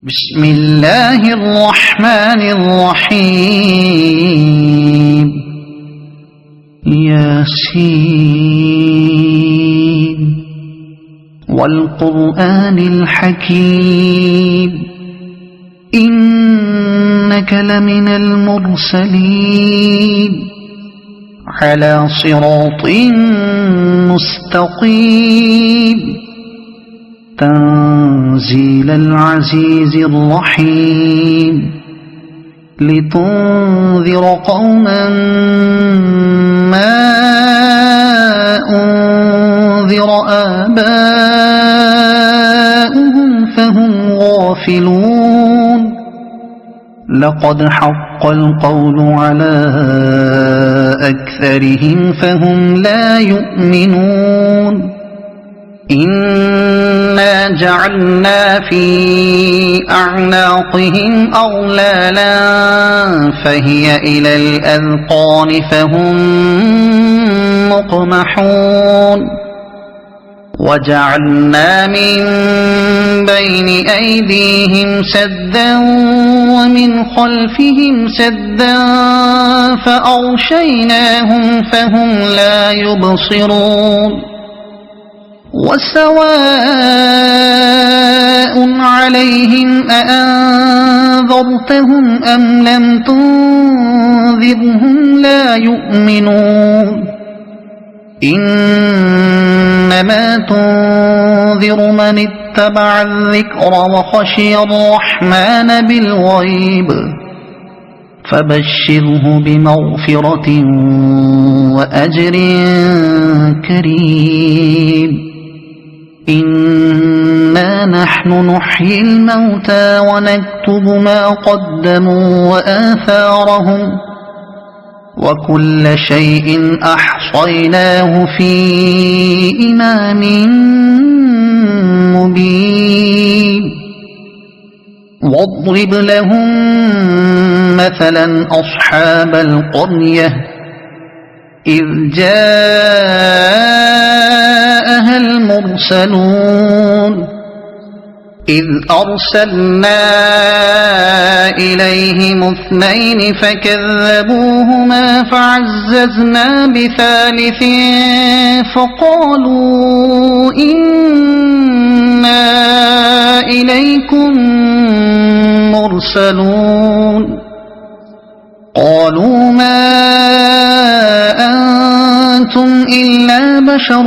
بسم الله الرحمن الرحيم ياسين والقرآن الحكيم إنك لمن المرسلين على صراط مستقيم تنزيل العزيز الرحيم لتنذر قوما ما أنذر آباؤهم فهم غافلون لقد حق القول على أكثرهم فهم لا يؤمنون إنا جعلنا في أعناقهم أغلالا فهي إلى الأذقان فهم مقمحون وجعلنا من بين أيديهم سدا ومن خلفهم سدا فأغشيناهم فهم لا يبصرون وسواء عليهم أأنذرتهم أم لم تنذرهم لا يؤمنون إنما تنذر من اتبع الذكر وخشي الرحمن بالغيب فبشره بمغفرة وأجر كريم إنا نحن نحيي الموتى ونكتب ما قدموا وآثارهم وكل شيء أحصيناه في إمام مبين واضرب لهم مثلا أصحاب القرية إذ جاءها المرسلون إذ أرسلنا إليهم اثنين فكذبوهما فعززنا بثالث فقالوا إنا إليكم مرسلون قالوا ما أنتم إلا بشر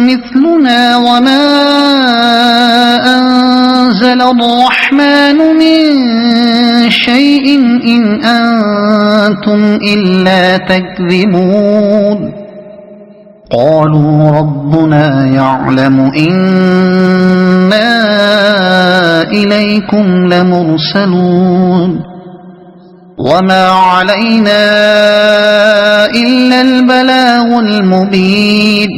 مثلنا وما أنزل الرحمن من شيء إن أنتم إلا تكذبون قالوا ربنا يعلم إنا إليكم لمرسلون وما علينا إلا البلاغ المبين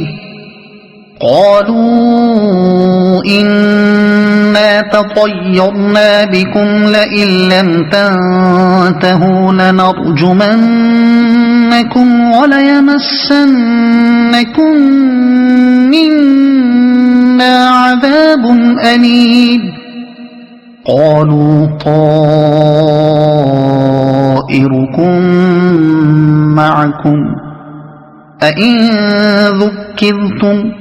قالوا إنا تطيرنا بكم لئن لم تنتهوا لنرجمنكم وليمسنكم منا عذاب أليم قالوا طائركم معكم أئن ذكرتم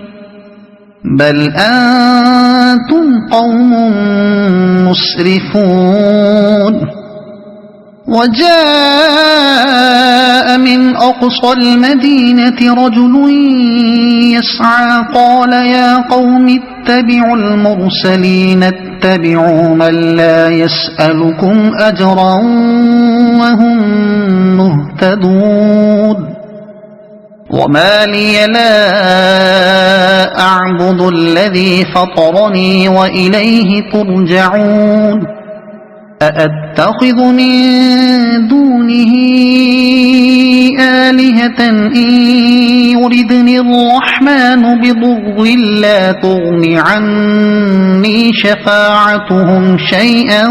بل أنتم قوم مسرفون وجاء من أقصى المدينة رجل يسعى قال يا قوم اتبعوا المرسلين اتبعوا من لا يسألكم أجرا وهم مهتدون وما لي لا أعبد الذي فطرني وإليه ترجعون أأتخذ من دونه آلهة إن يردني الرحمن بضر لا تغن عني شفاعتهم شيئا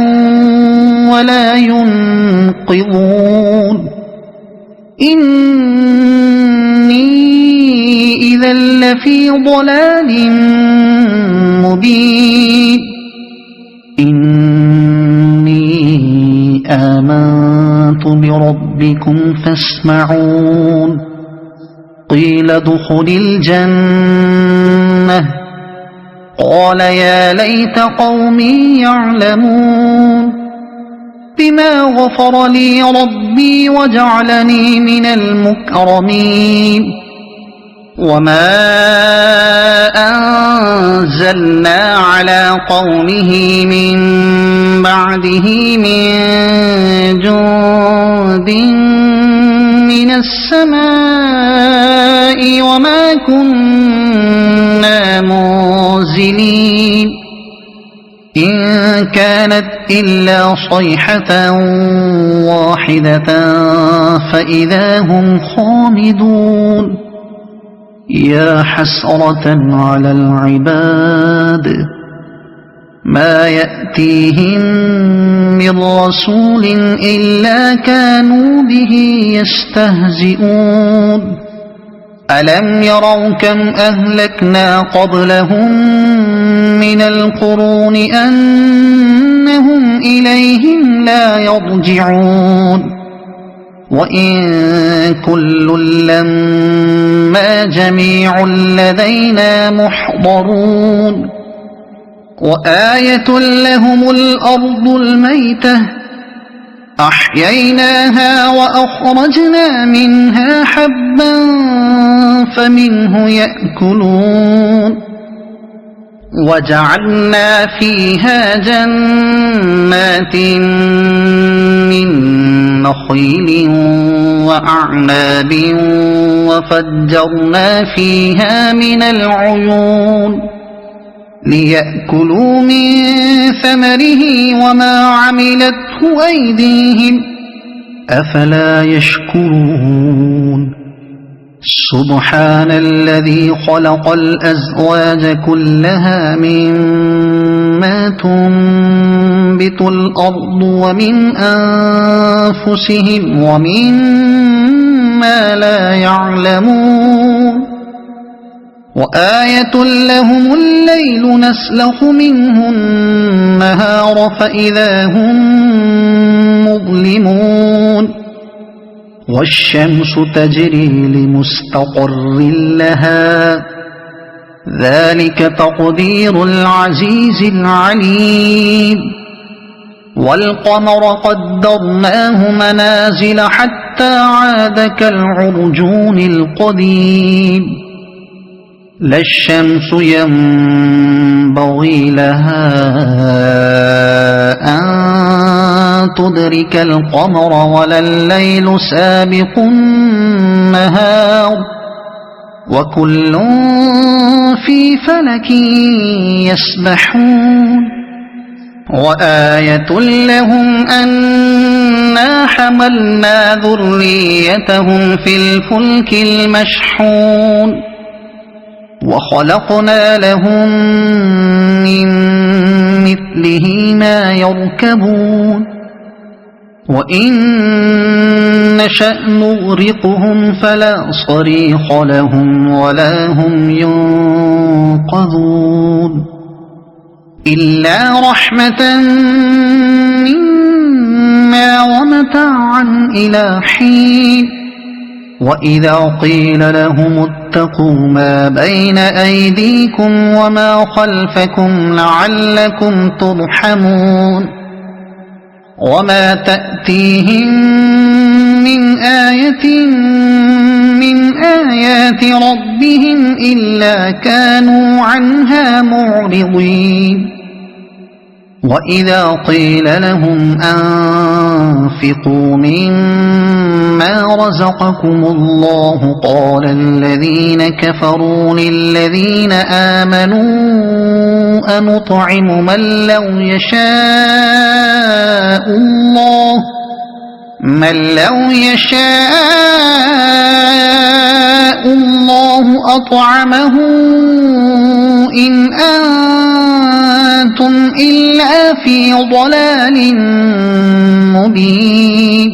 ولا ينقذون إني إذا لفي ضلال مبين إني آمنت بربكم فاسمعون قيل ادخل الجنة قال يا ليت قومي يعلمون بما غفر لي ربي وجعلني من المكرمين وما أنزلنا على قومه من بعده من جند من السماء وما كنا منزلين إن كانت إلا صيحة واحدة فإذا هم خامدون يا حسرة على العباد ما يأتيهم من رسول إلا كانوا به يستهزئون ألم يروا كم أهلكنا قبلهم من القرون أنهم إليهم لا يرجعون وإن كل لما جميع لدينا محضرون وآية لهم الأرض الميتة أحييناها وأخرجنا منها حبا فمنه يأكلون وجعلنا فيها جنات من نخيل وأعناب وفجرنا فيها من العيون ليأكلوا من ثمره وما عملته أيديهم أفلا يشكرون سبحان الذي خلق الأزواج كلها مما تنبت الأرض ومن أنفسهم ومما لا يعلمون وآية لهم الليل نسلخ منه النهار فإذا هم مظلمون والشمس تجري لمستقر لها ذلك تقدير العزيز العليم والقمر قدرناه منازل حتى عاد كالعرجون القديم لا الشمس ينبغي لها أن تدرك القمر ولا الليل سابق النهار وكل في فلك يسبحون وآية لهم أنا حملنا ذريتهم في الفلك المشحون وخلقنا لهم من مثله ما يركبون وإن نشأ نغرقهم فلا صريخ لهم ولا هم ينقذون إلا رحمة منا ومتاعا إلى حين وإذا قيل لهم اتقوا ما بين أيديكم وما خلفكم لعلكم ترحمون وما تأتيهم من آية من آيات ربهم إلا كانوا عنها معرضين وإذا قيل لهم أنفقوا مما رزقكم الله قال الذين كفروا للذين آمنوا أنطعم من لو يشاء الله أطعمه إن أنتم إلا في ضلال مبين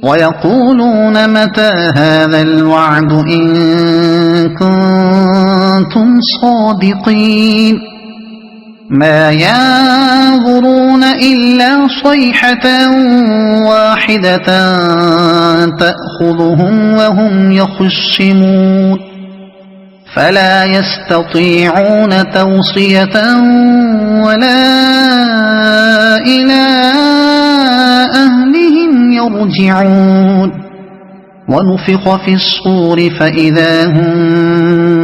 ويقولون متى هذا الوعد إن كنتم صادقين ما ينظرون إلا صيحة واحدة تأخذهم وهم يخصمون فلا يستطيعون توصية ولا إلى أهلهم يرجعون ونفخ في الصور فإذا هم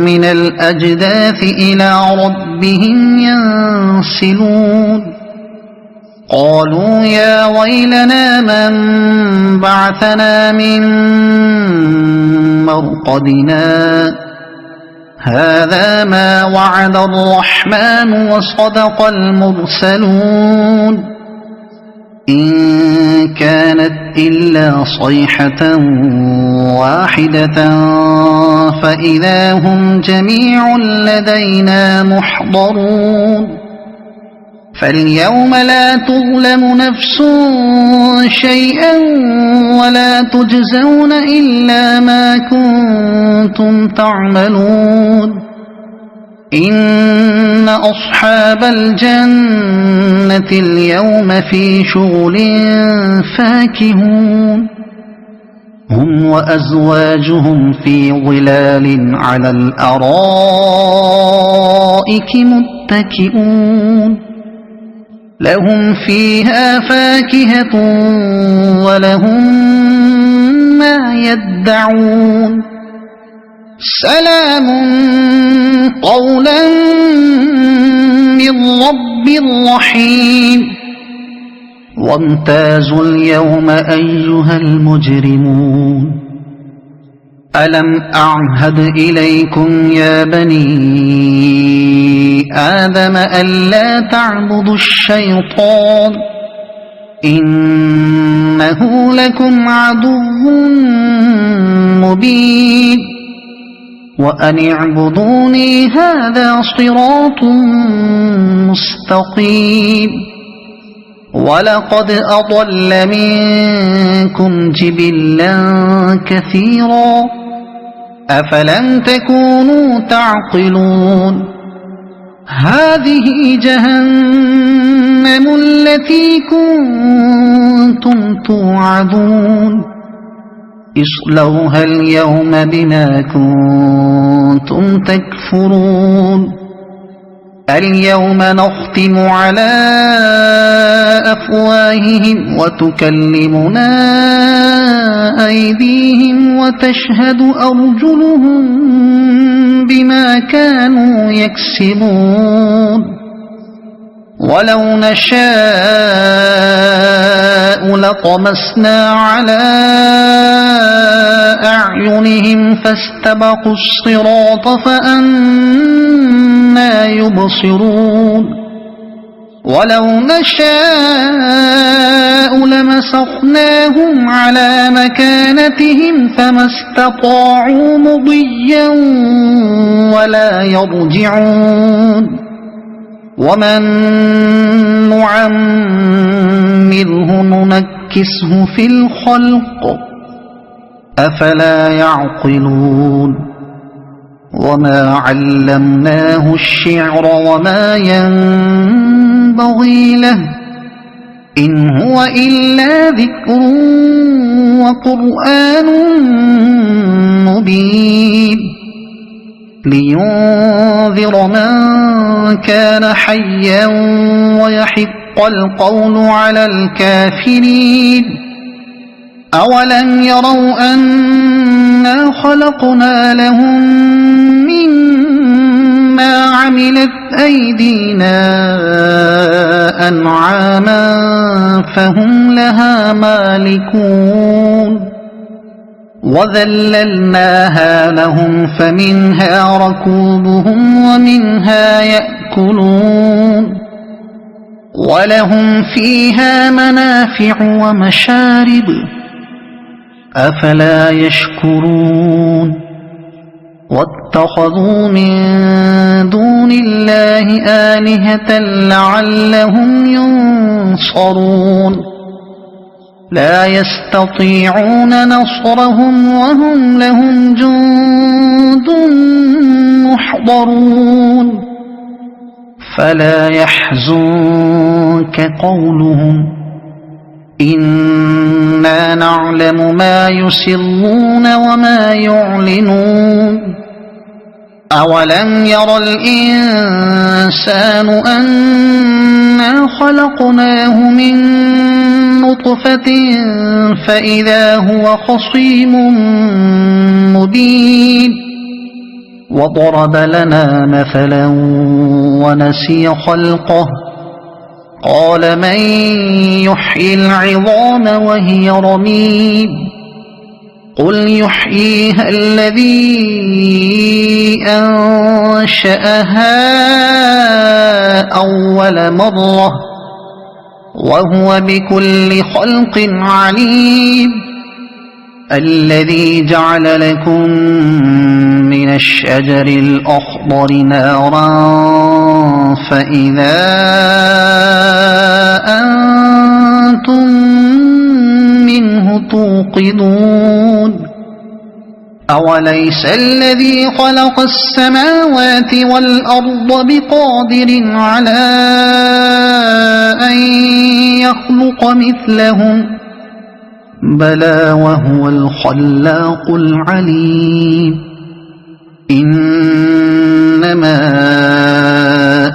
من الأجداث إلى ربهم ينسلون قالوا يا ويلنا من بعثنا من مرقدنا هذا ما وعد الرحمن وصدق المرسلون إن كانت إلا صيحة واحدة فإذا هم جميع لدينا محضرون فاليوم لا تظلم نفس شيئا ولا تجزون إلا ما كنتم تعملون إن أصحاب الجنة اليوم في شغل فاكهون هم وأزواجهم في ظلال على الأرائك متكئون لهم فيها فاكهة ولهم ما يدعون سلام قولا من رب رحيم وامتازوا اليوم أيها المجرمون ألم أعهد إليكم يا بني آدم ألا تعبدوا الشيطان إنه لكم عدو مبين وأن اعبدوني هذا صراط مستقيم ولقد أضل منكم جبلا كثيرا أفلم تكونوا تعقلون هذه جهنم التي كنتم توعدون اصلوها اليوم بما كنتم تكفرون اليوم نختم على أفواههم وتكلمنا أيديهم وتشهد أرجلهم بما كانوا يكسبون ولو نشاء لطمسنا على أعينهم فاستبقوا الصراط فأنى يبصرون ولو نشاء لمسخناهم على مكانتهم فما استطاعوا مضيا ولا يرجعون ومن نعمره ننكسه في الخلق أفلا يعقلون وما علمناه الشعر وما ينبغي له إن هو إلا ذكر وقرآن مبين لينذر من كان حيا ويحق القول على الكافرين أولم يروا أنا خلقنا لهم مما عملت أيدينا أنعاما فهم لها مالكون وذللناها لهم فمنها ركوبهم ومنها يأكلون ولهم فيها منافع ومشارب أفلا يشكرون واتخذوا من دون الله آلهة لعلهم ينصرون لا يستطيعون نصرهم وهم لهم جند محضرون فلا يحزنك قولهم إنا نعلم ما يسرون وما يعلنون أولم ير الإنسان أنا خلقناه من نطفة فإذا هو خصيم مبين وضرب لنا مثلا ونسي خلقه قال من يحيي العظام وهي رميم قل يحييها الذي أنشأها أول مرة وهو بكل خلق عليم الذي جعل لكم من الشجر الأخضر نارا فإذا أنتم منه توقدون أوليس الذي خلق السماوات والأرض بقادر على أن يخلق مثلهم بلى وهو الخلاق العليم إنما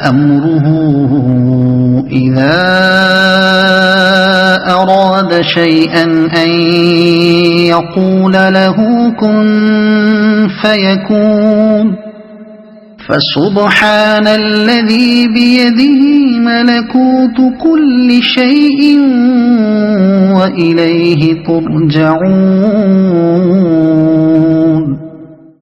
أمره إذا أراد شيئا أن يقول له كن فيكون فسبحان الذي بيده ملكوت كل شيء وإليه ترجعون